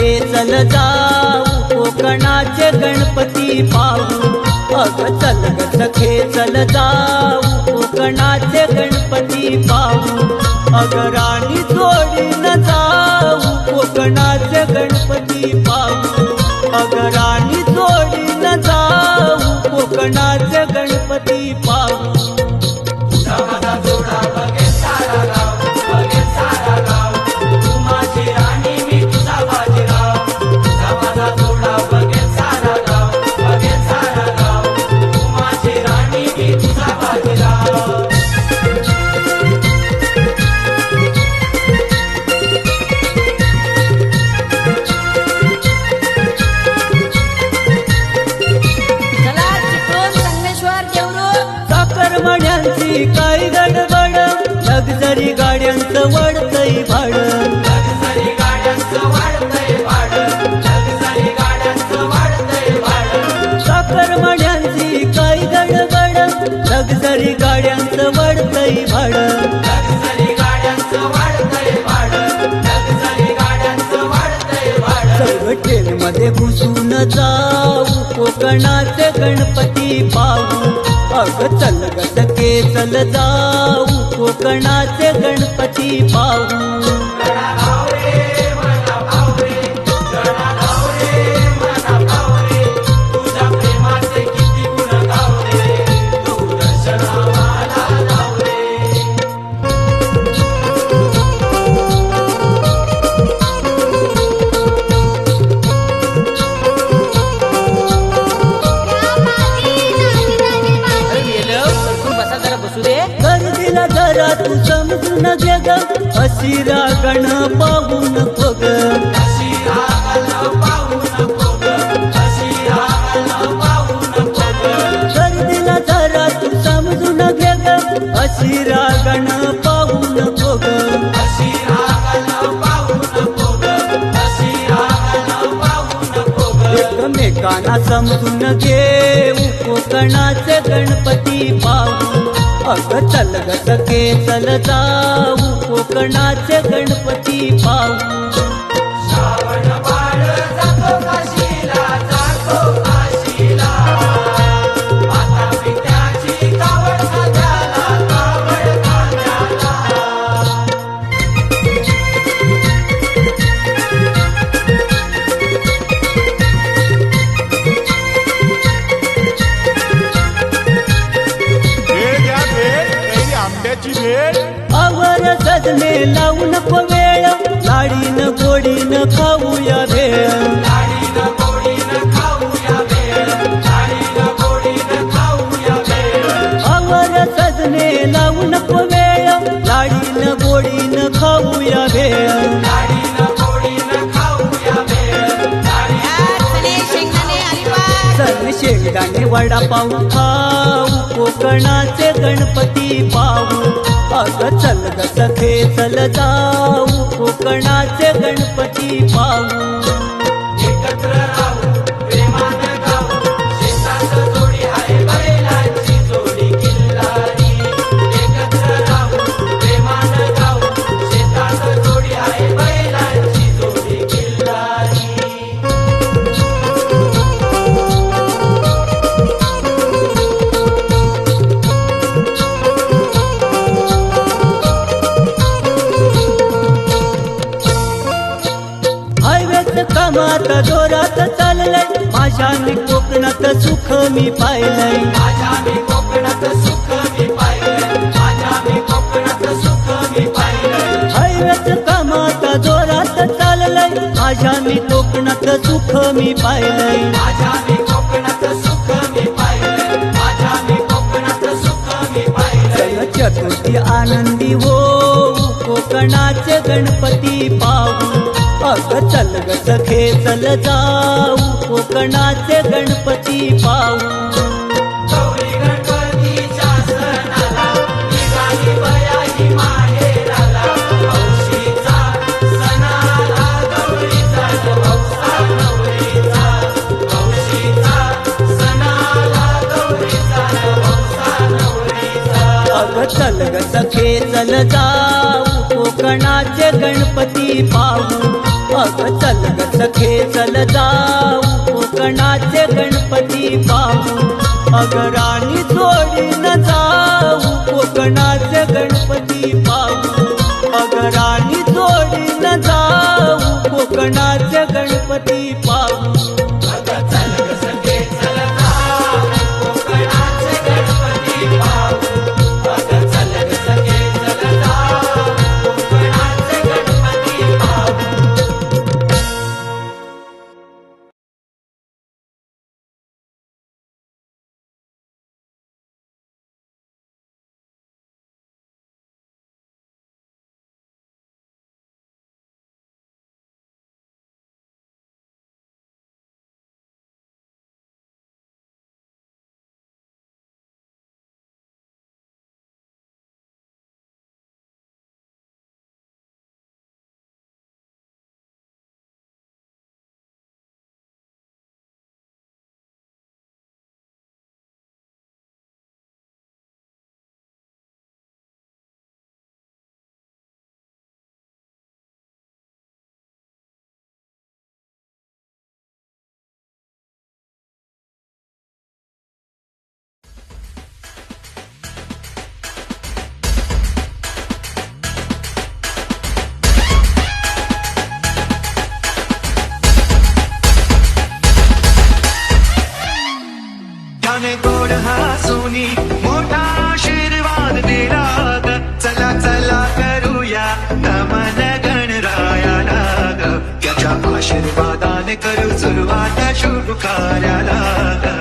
सखे चल जाऊ कोकणाचे गणपती पाहू अग चल ग सखे चल जाऊ कोकणाचे गणपती पाहू अग राणी जोडीन जाऊ कोकणाचे गणपती पाहू अग राणी जोडीन जाऊ कोकणाचे गणपती पाहू काय गडबड लक्झरी गाड्यांचं वाढतंय भाडं साखरमण्यांची काय गडबड लक्झरी गाड्यांचं वाढतंय भाडं ट्रेन मध्ये घुसून जाऊ कोकणाचे गणपती पाहू अग चल ग सखे चल जाऊ कोकणाचे गणपती पाहू गर्दीला जरा तू समजून घे ग अशिरा गण पाहू नको ग गर्दीला जरा तू समजून घे ग अशिरा गण पाहू नको ग एकमेकांना समजून घेऊ कोकणाचे गणपती पाहू अग चल ग सखे चल जाऊ कोकणाचे गणपती पाहू आवर सजने लावू नको वेळ लाडीन गोडीन खाऊया भेळ आवर सजने लावू नको वेळ लाडीन गोडीन खाऊया भेळ चल शेंगदाणे वडापाव खाऊ कोकणाचे गणपती पाहू अग चल ग सखे चल जाऊ कोकणाचे गणपती पाहू कामात जोरात चाललंय माझ्या मी कोकणात सुख मी पाहिलंय हायवेच कामात जोरात चाललंय माझ्या मी कोकणात सुख मी पाहिलंय चतुर्थी आनंदी हो कोकणाचे गणपती पाहू अग चल ग सखे चल जाऊ कोकणाचे गणपती पाहू चल ग सखे चल जाऊ कोकणाचे गणपती पाहू अग चल ग सखे चल जाऊ कोकणाचे गणपती पाहू अग राणी जोडीन जाऊ कोकणाचे गणपती पाहू अग राणी जोडीन जाऊ कोकणाचे गणपती पाहू गोड हसूनी मोठा आशीर्वाद दिला ग चला चला करूया नमन गणरायाला ग त्याच्या आशीर्वादाने करू सुरुवात शुभ कार्याला ग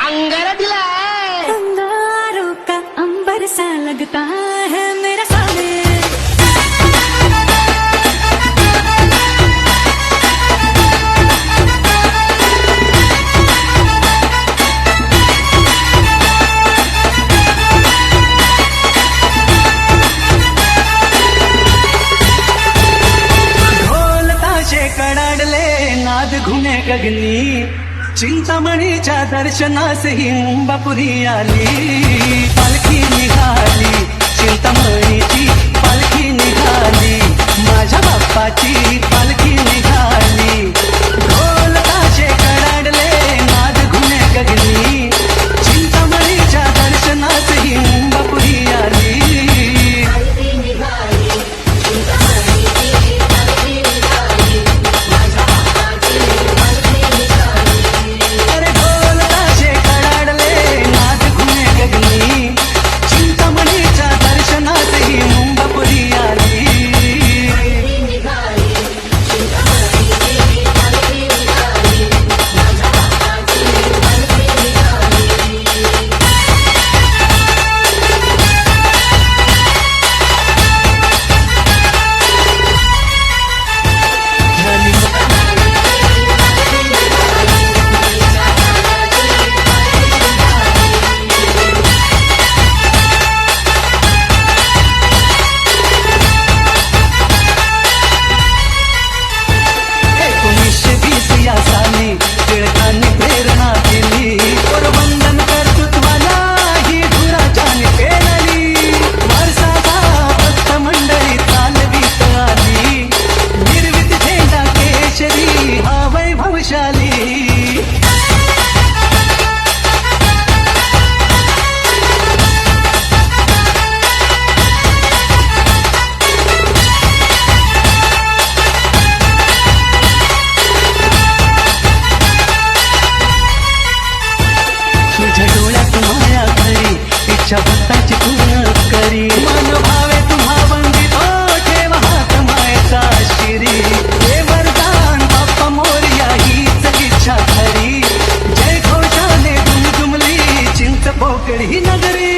अंगारा अंगारों का अंबर सा लगता है मेरा साले। ढोल ताशे कडाडले नाद घुमे गगनी चिंतामणीच्या दर्शनास ही मुंबापुरी आली पालखी निघाली चिंतामणीची पालखी निघाली माझ्या बाप्पाची पालखी निघाली ढोल ताशे कडाडले नाद घुमे गगनी चिंतामणीच्या दर्शनास ही मुंबापुरी आली अरे ढोल ताशे कडाडले नाद घुमे गगनी चिंतामणीच्या दर्शनात ही मुंबापुरी आली या साली टिळकांनी प्रेरणा दिली पोरबंधन कर्तृत्वाला ही धुराजाने पेरली वारसाचा भक्त मंडळी चालवीत आली निर्वित झेंडा केशरी हा वैभवशाली तुझ्या डोळ्यात माया खरी इच्छा भक्ताची पूर्ण करी मन भावे तुम्हा वंदितो ठेव हात मायेचा शिरी हे वरदान बाप्पा मोरया हीच इच्छा खरी जय घोषाने दुमदुमली चिंच पोकळी नगरी